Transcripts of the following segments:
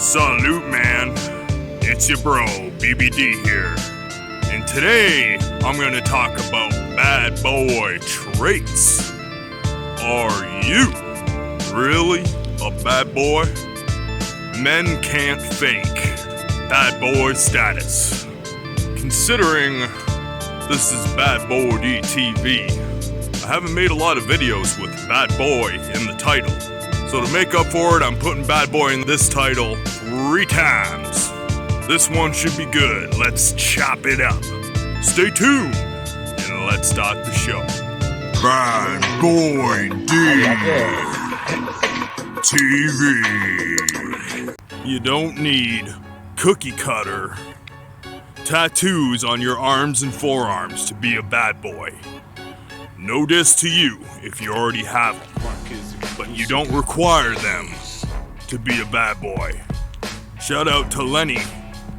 Salute, man. It's your bro, BBD here. And today, I'm gonna talk about bad boy traits. Are you really a bad boy? Men can't fake bad boy status. Considering this is BadBoyD TV, I haven't made a lot of videos with bad boy in the title. So to make up for it, I'm putting bad boy in this title 3 times. This one should be good. Let's chop it up. Stay tuned, and let's start the show. BadBoyD TV. You don't need cookie cutter tattoos on your arms and forearms to be a bad boy. No diss to you if you already have them, but you don't require them to be a bad boy. Shout out to Lenny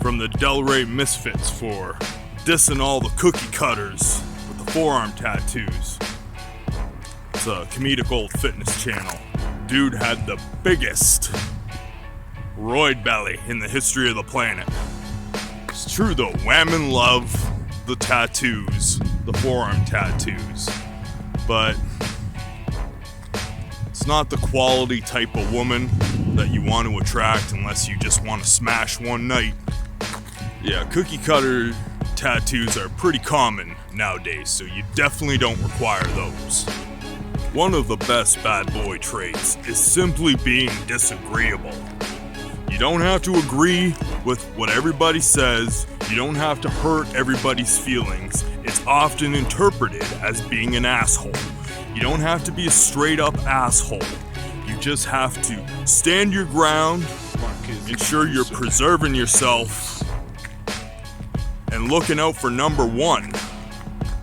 from the Delray Misfits for dissing all the cookie cutters with the forearm tattoos. It's a comedic old fitness channel. Dude had the biggest roid belly in the history of the planet. It's true though, women love the tattoos, the forearm tattoos, but it's not the quality type of woman that you want to attract unless you just want to smash one night. Yeah, cookie cutter tattoos are pretty common nowadays, so you definitely don't require those. One of the best bad boy traits is simply being disagreeable. You don't have to agree with what everybody says. You don't have to hurt everybody's feelings. It's often interpreted as being an asshole. You don't have to be a straight up asshole. You just have to stand your ground, ensure you're preserving yourself, and looking out for number one.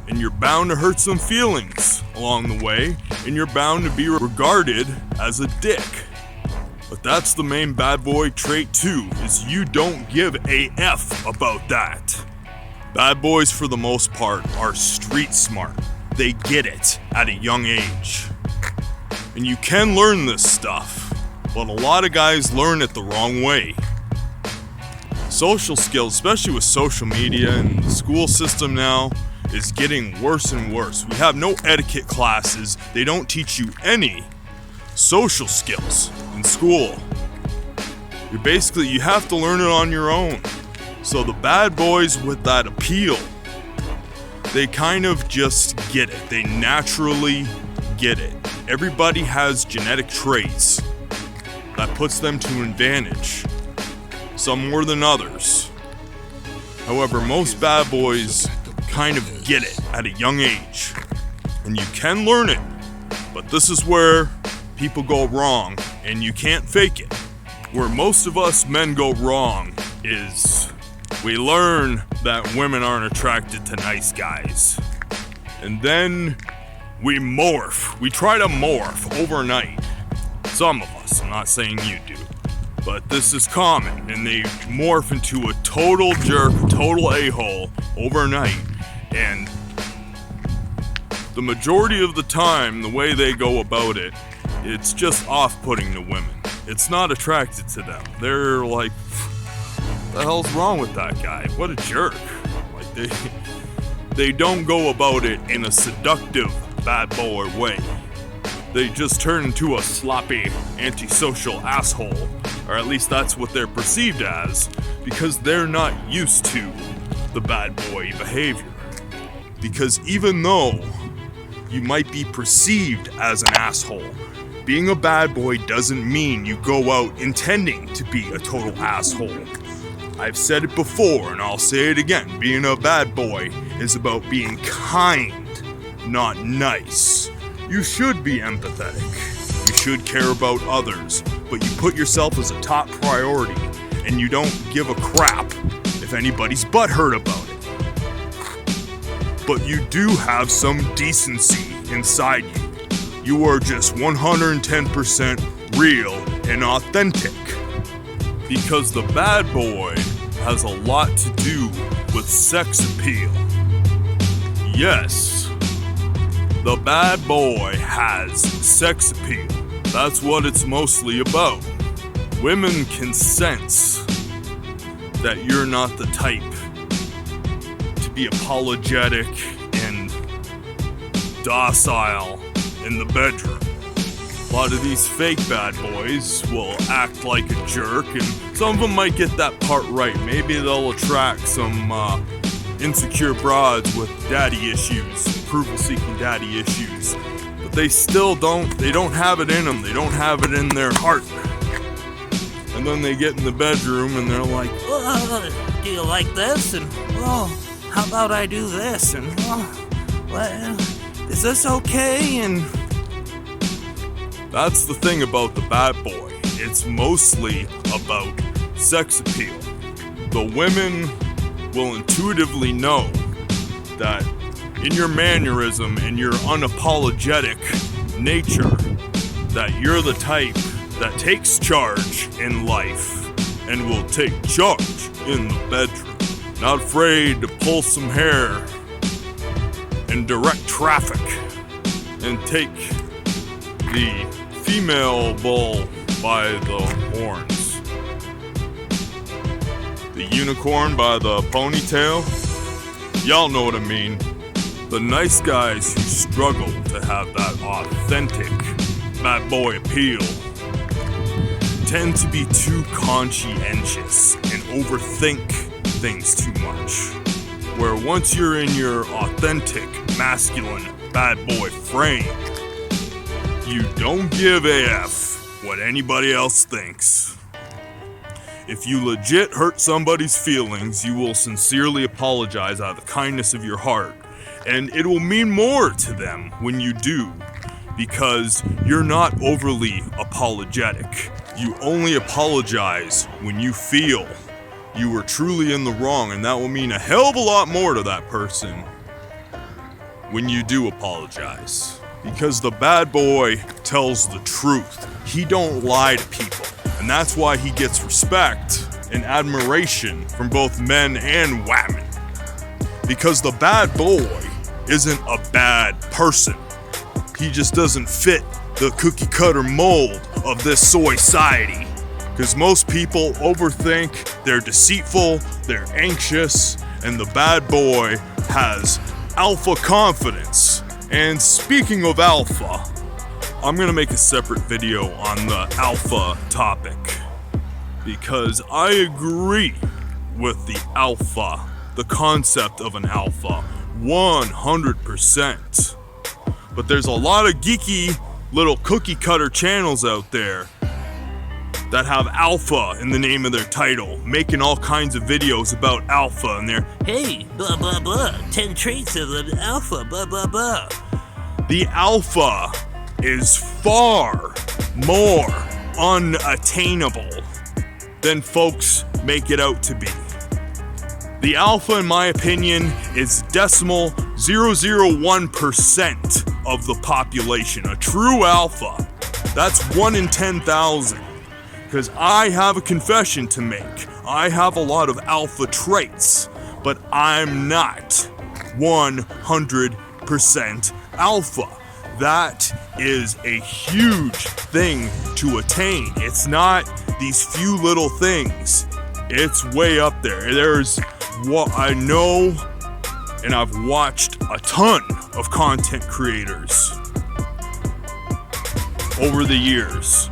And you're bound to hurt some feelings along the way, and you're bound to be regarded as a dick. But that's the main bad boy trait too, is you don't give a F about that. Bad boys for the most part are street smart. They get it at a young age. And you can learn this stuff, but a lot of guys learn it the wrong way. Social skills, especially with social media and the school system now, is getting worse and worse. We have no etiquette classes. They don't teach you any social skills in school. You have to learn it on your own. So the bad boys with that appeal, they kind of just get it. They naturally get it. Everybody has genetic traits that puts them to an advantage, some more than others. However, most bad boys kind of get it at a young age, and you can learn it, but this is where people go wrong, and you can't fake it. Where most of us men go wrong is we learn that women aren't attracted to nice guys. And then we morph. We try to morph overnight. Some of us, I'm not saying you do, but this is common. And they morph into a total jerk, total a-hole overnight. And the majority of the time, the way they go about it, it's just off-putting to women. It's not attracted to them. They're like, what the hell's wrong with that guy? What a jerk. Like they don't go about it in a seductive bad boy way. They just turn into a sloppy, antisocial asshole, or at least that's what they're perceived as, because they're not used to the bad boy behavior. Because even though you might be perceived as an asshole, being a bad boy doesn't mean you go out intending to be a total asshole. I've said it before and I'll say it again. Being a bad boy is about being kind, not nice. You should be empathetic. You should care about others, but you put yourself as a top priority and you don't give a crap if anybody's butthurt about it. But you do have some decency inside you. You are just 110% real and authentic. Because the bad boy has a lot to do with sex appeal. Yes, the bad boy has sex appeal. That's what it's mostly about. women can sense that you're not the type to be apologetic and docile in the bedroom. A lot of these fake bad boys will act like a jerk, and some of them might get that part right. Maybe they'll attract some insecure broads with daddy issues, approval-seeking daddy issues. But they don't have it in them. They don't have it in their heart. And then they get in the bedroom and they're like, oh, do you like this? And, oh, how about I do this? And, oh, well, is this okay? And that's the thing about the bad boy. It's mostly about sex appeal. The women will intuitively know that in your mannerism and your unapologetic nature, that you're the type that takes charge in life and will take charge in the bedroom. Not afraid to pull some hair and direct traffic and take the female bull by the horns. The unicorn by the ponytail. Y'all know what I mean. The nice guys who struggle to have that authentic bad boy appeal tend to be too conscientious and overthink things too much. Where once you're in your authentic, masculine, bad boy frame, you don't give a F what anybody else thinks. If you legit hurt somebody's feelings, you will sincerely apologize out of the kindness of your heart. And it will mean more to them when you do, because you're not overly apologetic. You only apologize when you feel you were truly in the wrong, and that will mean a hell of a lot more to that person when you do apologize. Because the bad boy tells the truth. He don't lie to people, and that's why he gets respect and admiration from both men and women. Because the bad boy isn't a bad person. He just doesn't fit the cookie cutter mold of this SOYciety. Because most people overthink, they're deceitful, they're anxious, and the bad boy has alpha confidence. And speaking of alpha, I'm gonna make a separate video on the alpha topic. Because I agree with the alpha, the concept of an alpha, 100%. But there's a lot of geeky little cookie cutter channels out there that have alpha in the name of their title, making all kinds of videos about alpha, and they're, hey, blah, blah, blah, 10 traits of an alpha, blah, blah, blah. The alpha is far more unattainable than folks make it out to be. The alpha, in my opinion, is 0.001% of the population. A true alpha, that's 1 in 10,000. Because I have a confession to make. I have a lot of alpha traits, but I'm not 100% alpha. That is a huge thing to attain. It's not these few little things. It's way up there. There's what I know, and I've watched a ton of content creators over the years,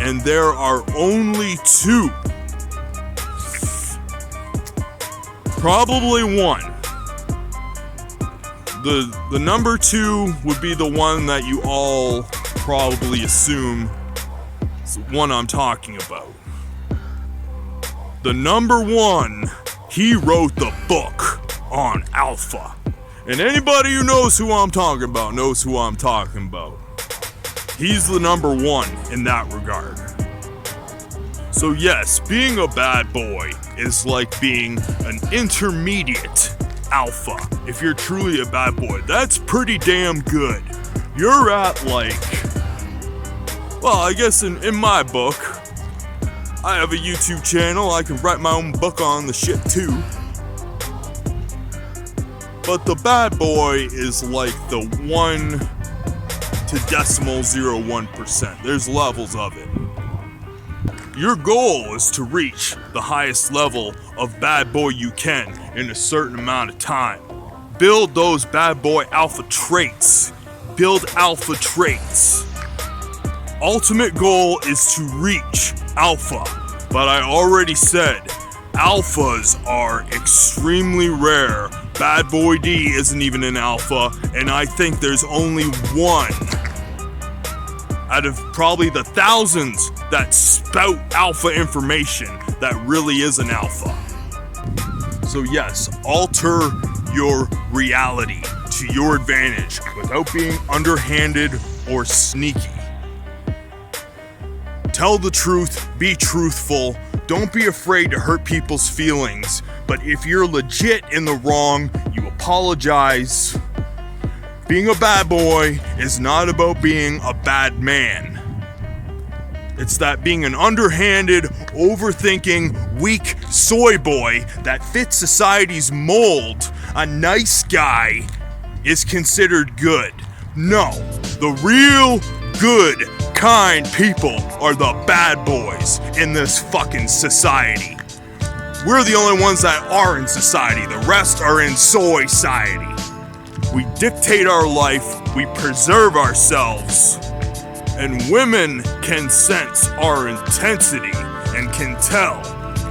and there are only 2, probably 1. The number 2 would be the one that you all probably assume is the one I'm talking about. The number 1, he wrote the book on alpha. And anybody who knows who I'm talking about knows who I'm talking about. He's the number 1 in that regard. So yes, being a bad boy is like being an intermediate alpha. If you're truly a bad boy, that's pretty damn good. You're at like, well, I guess in my book, I have a YouTube channel, I can write my own book on the shit too. But the bad boy is like the 1 to 0.01%. There's levels of it. Your goal is to reach the highest level of bad boy you can in a certain amount of time. Build those bad boy alpha traits. Build alpha traits. Ultimate goal is to reach alpha, but I already said alphas are extremely rare. BadBoyD isn't even an alpha, and I think there's only one out of probably the thousands that spout alpha information that really is an alpha. So yes, alter your reality to your advantage without being underhanded or sneaky. Tell the truth, be truthful, don't be afraid to hurt people's feelings, but if you're legit in the wrong, you apologize. Being a bad boy is not about being a bad man. It's that being an underhanded, overthinking, weak soy boy that fits society's mold, a nice guy, is considered good. No, the real good, kind people are the bad boys in this fucking society. We're the only ones that are in society. The rest are in SOYciety. We dictate our life, we preserve ourselves, and women can sense our intensity and can tell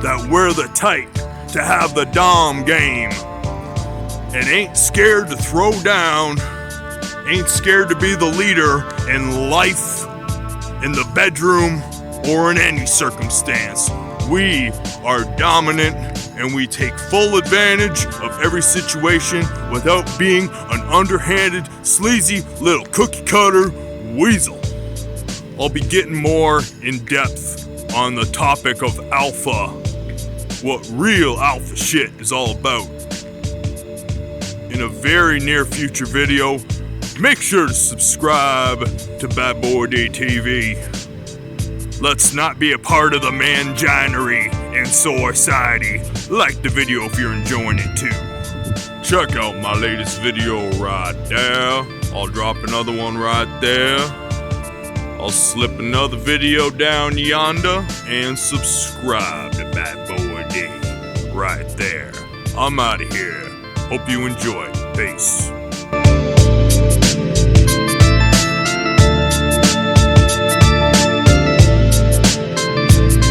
that we're the type to have the dom game and ain't scared to throw down, ain't scared to be the leader in life, in the bedroom, or in any circumstance. We are dominant and we take full advantage of every situation without being an underhanded, sleazy little cookie cutter weasel. I'll be getting more in depth on the topic of alpha, what real alpha shit is all about, in a very near future video. Make sure to subscribe to BadBoyD TV. Let's not be a part of the manginery in SOYciety. Like the video if you're enjoying it too. Check out my latest video right there. I'll drop another one right there. I'll slip another video down yonder and subscribe to BadBoyD right there. I'm out of here. Hope you enjoy. Peace.